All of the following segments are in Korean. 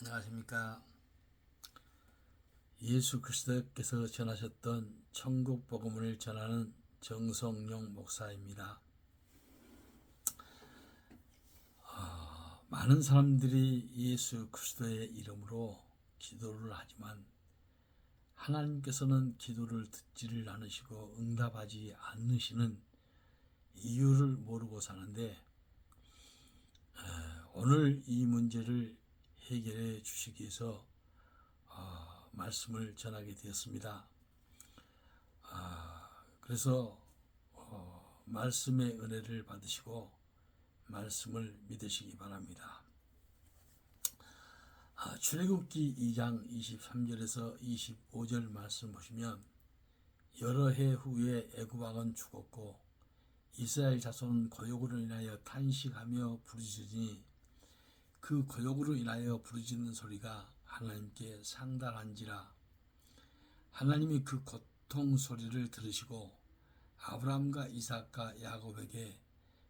안녕하십니까. 예수 그리스도께서 전하셨던 천국 복음을 전하는 정성용 목사입니다. 많은 사람들이 예수 그리스도의 이름으로 기도를 하지만 하나님께서는 기도를 듣지를 않으시고 응답하지 않으시는 이유를 모르고 사는데, 오늘 이 문제를 해결해 주시기 위해서 말씀을 전하게 되었습니다. 그래서 말씀의 은혜를 받으시고 말씀을 믿으시기 바랍니다. 출애굽기 2장 23절에서 25절 말씀 보시면, 여러 해 후에 애굽 왕은 죽었고 이스라엘 자손은 고욕으로 인하여 탄식하며 부르짖으니 그 고욕으로 인하여 부르짖는 소리가 하나님께 상달한지라. 하나님이 그 고통 소리를 들으시고 아브라함과 이삭과 야곱에게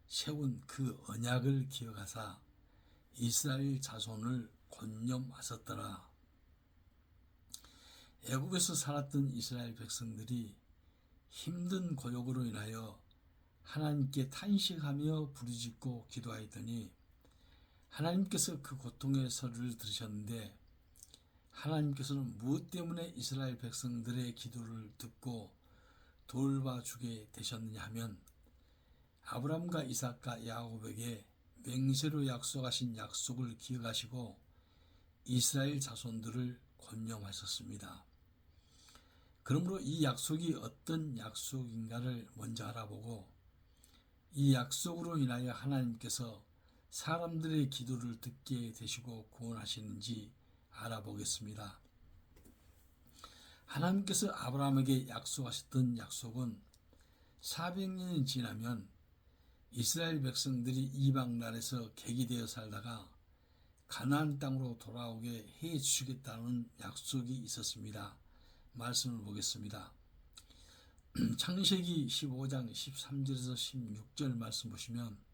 세운 그 언약을 기억하사 이스라엘 자손을 권념하셨더라. 애굽에서 살았던 이스라엘 백성들이 힘든 고욕으로 인하여 하나님께 탄식하며 부르짖고 기도하였더니 하나님께서 그 고통의 소리를 들으셨는데, 하나님께서는 무엇 때문에 이스라엘 백성들의 기도를 듣고 돌봐주게 되셨느냐 하면, 아브라함과 이삭과 야곱에게 맹세로 약속하신 약속을 기억하시고 이스라엘 자손들을 권념하셨습니다. 그러므로 이 약속이 어떤 약속인가를 먼저 알아보고, 이 약속으로 인하여 하나님께서 사람들의 기도를 듣게 되시고 구원하시는지 알아보겠습니다. 하나님께서 아브라함에게 약속하셨던 약속은 400년이 지나면 이스라엘 백성들이 이방 나라에서 객이되어 살다가 가나안 땅으로 돌아오게 해 주시겠다는 약속이 있었습니다. 말씀을 보겠습니다. 창세기 15장 13절에서 16절 말씀 보시면,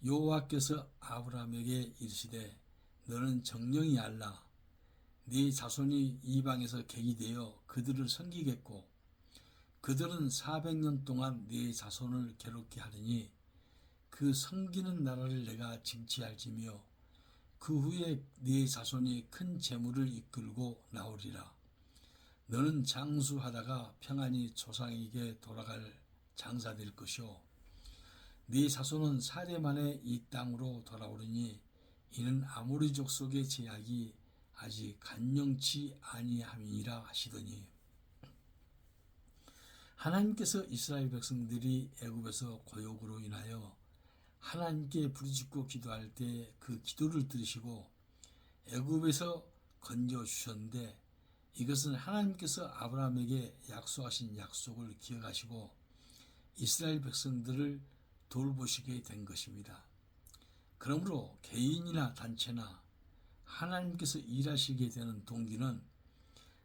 여호와께서 아브라함에게 이르시되 너는 정령이 알라. 네 자손이 이방에서 객이 되어 그들을 섬기겠고 그들은 400년 동안 네 자손을 괴롭게 하리니 그 섬기는 나라를 내가 징치할지며 그 후에 네 자손이 큰 재물을 이끌고 나오리라. 너는 장수하다가 평안히 조상에게 돌아갈 장사될 것이요 네 자손은 사례 만에 이 땅으로 돌아오리니 이는 아모리 족속의 제약이 아직 간영치 아니함이니라 하시더니, 하나님께서 이스라엘 백성들이 애굽에서 고욕으로 인하여 하나님께 부르짖고 기도할 때 그 기도를 들으시고 애굽에서 건져 주셨는데, 이것은 하나님께서 아브라함에게 약속하신 약속을 기억하시고 이스라엘 백성들을 돌보시게 된 것입니다. 그러므로 개인이나 단체나 하나님께서 일하시게 되는 동기는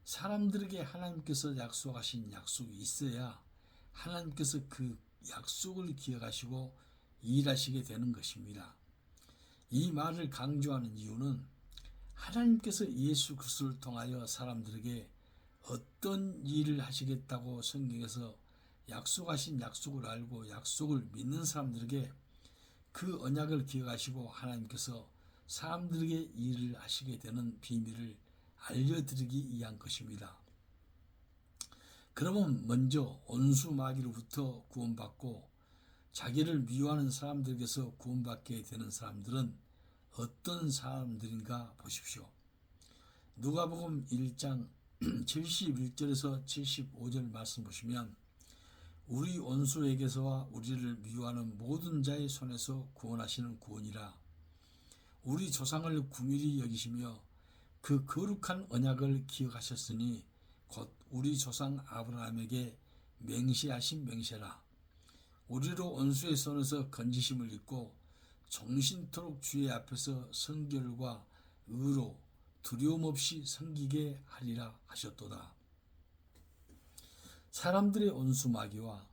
사람들에게 하나님께서 약속하신 약속이 있어야 하나님께서 그 약속을 기억하시고 일하시게 되는 것입니다. 이 말을 강조하는 이유는 하나님께서 예수 그리스도를 통하여 사람들에게 어떤 일을 하시겠다고 성경에서 약속하신 약속을 알고 약속을 믿는 사람들에게 그 언약을 기억하시고 하나님께서 사람들에게 일을 하시게 되는 비밀을 알려드리기 위한 것입니다. 그러면 먼저 온수 마귀로부터 구원받고 자기를 미워하는 사람들에게서 구원받게 되는 사람들은 어떤 사람들인가 보십시오. 누가복음 1장 71절에서 75절 말씀 보시면, 우리 원수에게서와 우리를 미워하는 모든 자의 손에서 구원하시는 구원이라. 우리 조상을 긍휼히 여기시며 그 거룩한 언약을 기억하셨으니 곧 우리 조상 아브라함에게 맹세하신 맹세라. 우리로 원수의 손에서 건지심을 입고 정신토록 주의 앞에서 성결과 의로 두려움 없이 섬기게 하리라 하셨도다. 사람들의 원수 마귀와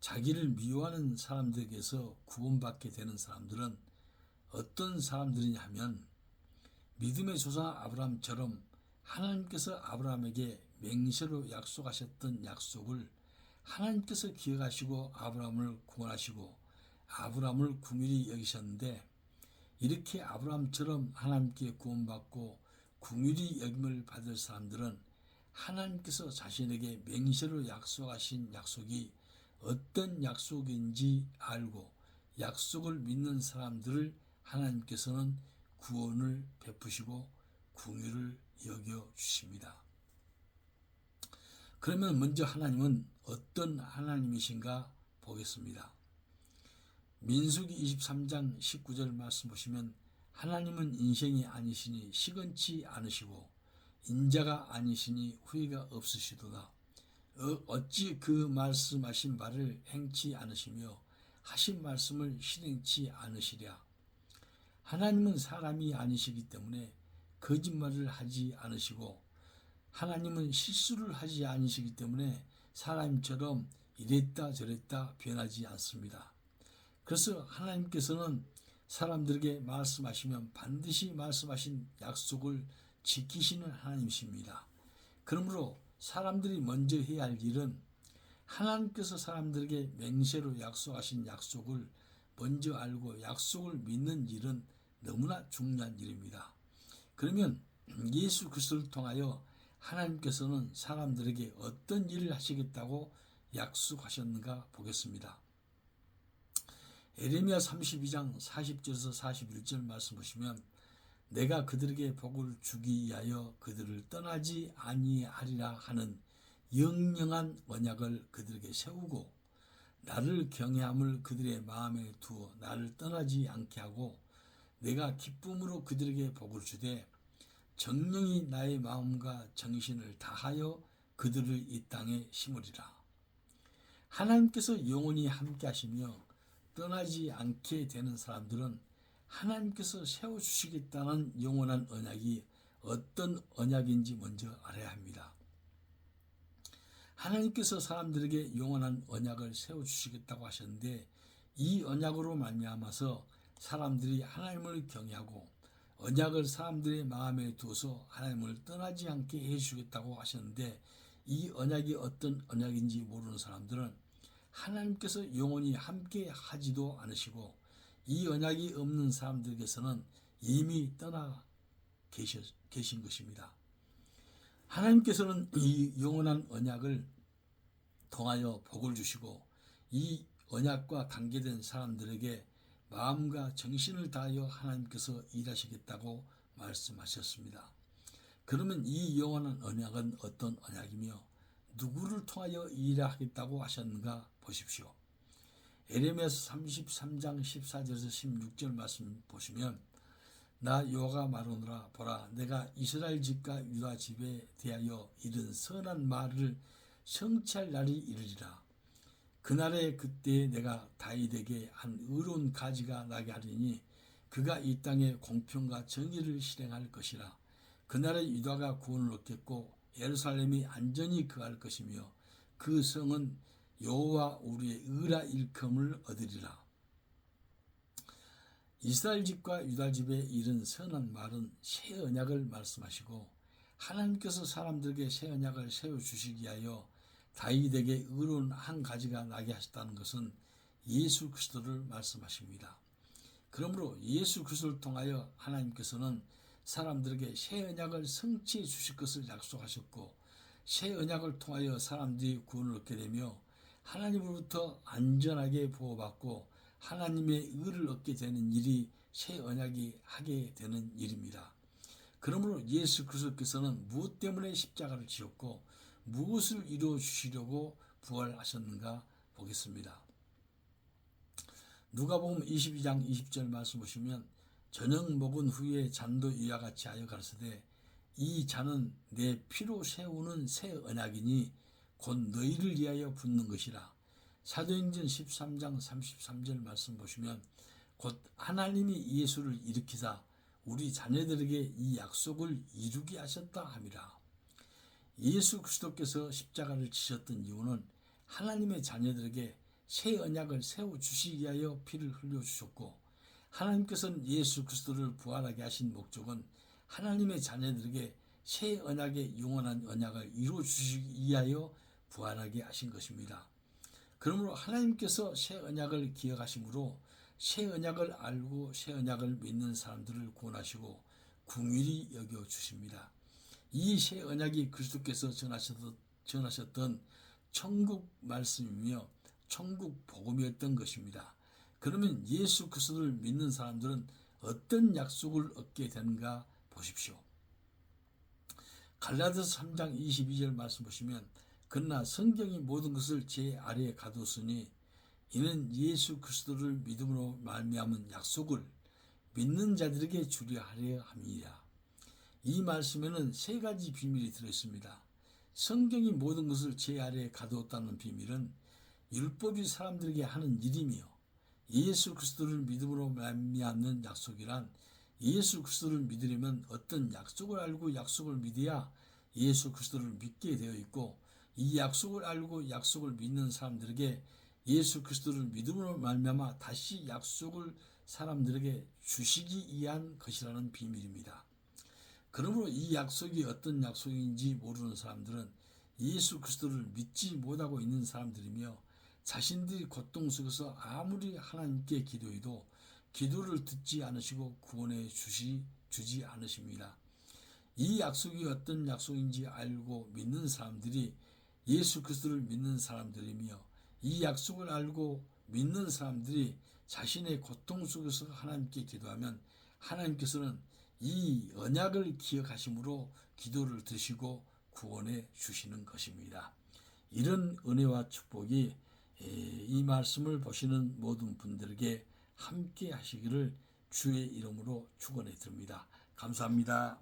자기를 미워하는 사람들에게서 구원받게 되는 사람들은 어떤 사람들이냐 하면, 믿음의 조상 아브라함처럼 하나님께서 아브라함에게 맹세로 약속하셨던 약속을 하나님께서 기억하시고 아브라함을 구원하시고 아브라함을 긍휼히 여기셨는데, 이렇게 아브라함처럼 하나님께 구원받고 긍휼히 여김을 받을 사람들은 하나님께서 자신에게 맹세로 약속하신 약속이 어떤 약속인지 알고 약속을 믿는 사람들을 하나님께서는 구원을 베푸시고 긍휼을 여겨 주십니다. 그러면 먼저 하나님은 어떤 하나님이신가 보겠습니다. 민수기 23장 19절 말씀 보시면, 하나님은 인생이 아니시니 시건치 않으시고 인자가 아니시니 후회가 없으시도다. 어찌 그 말씀하신 바를 행치 않으시며 하신 말씀을 실행치 않으시랴. 하나님은 사람이 아니시기 때문에 거짓말을 하지 않으시고, 하나님은 실수를 하지 않으시기 때문에 사람처럼 이랬다 저랬다 변하지 않습니다. 그래서 하나님께서는 사람들에게 말씀하시면 반드시 말씀하신 약속을 지키시는 하나님이십니다. 그러므로 사람들이 먼저 해야 할 일은 하나님께서 사람들에게 맹세로 약속하신 약속을 먼저 알고 약속을 믿는 일은 너무나 중요한 일입니다. 그러면 예수 그리스도를 통하여 하나님께서는 사람들에게 어떤 일을 하시겠다고 약속하셨는가 보겠습니다. 에레미야 32장 40절에서 41절 말씀 보시면, 내가 그들에게 복을 주기 위하여 그들을 떠나지 아니하리라 하는 영영한 언약을 그들에게 세우고, 나를 경외함을 그들의 마음에 두어 나를 떠나지 않게 하고, 내가 기쁨으로 그들에게 복을 주되 정령이 나의 마음과 정신을 다하여 그들을 이 땅에 심으리라. 하나님께서 영원히 함께 하시며 떠나지 않게 되는 사람들은 하나님께서 세워주시겠다는 영원한 언약이 어떤 언약인지 먼저 알아야 합니다. 하나님께서 사람들에게 영원한 언약을 세워주시겠다고 하셨는데, 이 언약으로 말미암아서 사람들이 하나님을 경외하고 언약을 사람들의 마음에 두어서 하나님을 떠나지 않게 해주시겠다고 하셨는데, 이 언약이 어떤 언약인지 모르는 사람들은 하나님께서 영원히 함께 하지도 않으시고, 이 언약이 없는 사람들에게서는 이미 떠나 계신 것입니다. 하나님께서는 이 영원한 언약을 통하여 복을 주시고 이 언약과 관계된 사람들에게 마음과 정신을 다하여 하나님께서 일하시겠다고 말씀하셨습니다. 그러면 이 영원한 언약은 어떤 언약이며 누구를 통하여 일하겠다고 하셨는가 보십시오. 에레미야서 33장 14절에서 16절 말씀 보시면, 나 여호와가 말하노라, 보라 내가 이스라엘 집과 유다 집에 대하여 이른 선한 말을 성취할 날이 이르리라. 그날에 그때에 내가 다윗에게 한 의로운 가지가 나게 하리니 그가 이 땅에 공평과 정의를 실행할 것이라. 그날에 유다가 구원을 얻겠고 예루살렘이 안전히 거할 것이며 그 성은 여호와 우리의 의라 일컴을 얻으리라. 이스라엘 집과 유다 집에 이른 선한 말은 새 언약을 말씀하시고, 하나님께서 사람들에게 새 언약을 세워주시기 위하여 다윗에게 의로운 한 가지가 나게 하셨다는 것은 예수 그리스도를 말씀하십니다. 그러므로 예수 그리스도를 통하여 하나님께서는 사람들에게 새 언약을 성취해 주실 것을 약속하셨고, 새 언약을 통하여 사람들이 구원을 얻게 되며 하나님으로부터 안전하게 보호받고 하나님의 의를 얻게 되는 일이 새 언약이 하게 되는 일입니다. 그러므로 예수 그리스도께서는 무엇 때문에 십자가를 지었고 무엇을 이루어 주시려고 부활하셨는가 보겠습니다. 누가복음 22장 20절 말씀 보시면, 저녁 먹은 후에 잔도 이와 같이 하여 가르치되 이 잔은 내 피로 세우는 새 언약이니 곧 너희를 위하여 붓는 것이라. 사도행전 13장 33절 말씀 보시면, 곧 하나님이 예수를 일으키사 우리 자녀들에게 이 약속을 이루게 하셨다 함이라. 예수 그리스도께서 십자가를 지셨던 이유는 하나님의 자녀들에게 새 언약을 세워주시기 위하여 피를 흘려주셨고, 하나님께서는 예수 그리스도를 부활하게 하신 목적은 하나님의 자녀들에게 새 언약의 영원한 언약을 이루어 주시기 위하여 부활하게 하신 것입니다. 그러므로 하나님께서 새 언약을 기억하심으로 새 언약을 알고 새 언약을 믿는 사람들을 구원하시고 긍휼히 여겨 주십니다. 이 새 언약이 그리스도께서 전하셨던 천국 말씀이며 천국 복음이었던 것입니다. 그러면 예수 그리스도를 믿는 사람들은 어떤 약속을 얻게 되는가 보십시오. 갈라디아서 3장 22절 말씀 보시면 그러나 성경이 모든 것을 제 아래에 가두었으니 이는 예수 그리스도를 믿음으로 말미암은 약속을 믿는 자들에게 주려 하려 함이라. 이 말씀에는 세 가지 비밀이 들어있습니다. 성경이 모든 것을 제 아래에 가두었다는 비밀은 율법이 사람들에게 하는 일이며 예수 그리스도를 믿음으로 말미암는 약속이란 예수 그리스도를 믿으려면 어떤 약속을 알고 약속을 믿어야 예수 그리스도를 믿게 되어 있고 이 약속을 알고 약속을 믿는 사람들에게 예수 그리스도를 믿음으로 말미암아 다시 약속을 사람들에게 주시기 위한 것이라는 비밀입니다. 그러므로 이 약속이 어떤 약속인지 모르는 사람들은 예수 그리스도를 믿지 못하고 있는 사람들이며 자신들이 고통 속에서 아무리 하나님께 기도해도 기도를 듣지 않으시고 구원해 주지 않으십니다. 이 약속이 어떤 약속인지 알고 믿는 사람들이 예수 그리스도를 믿는 사람들이며 이 약속을 알고 믿는 사람들이 자신의 고통 속에서 하나님께 기도하면 하나님께서는 이 언약을 기억하심으로 기도를 드시고 구원해 주시는 것입니다. 이런 은혜와 축복이 이 말씀을 보시는 모든 분들에게 함께 하시기를 주의 이름으로 축원해 드립니다. 감사합니다.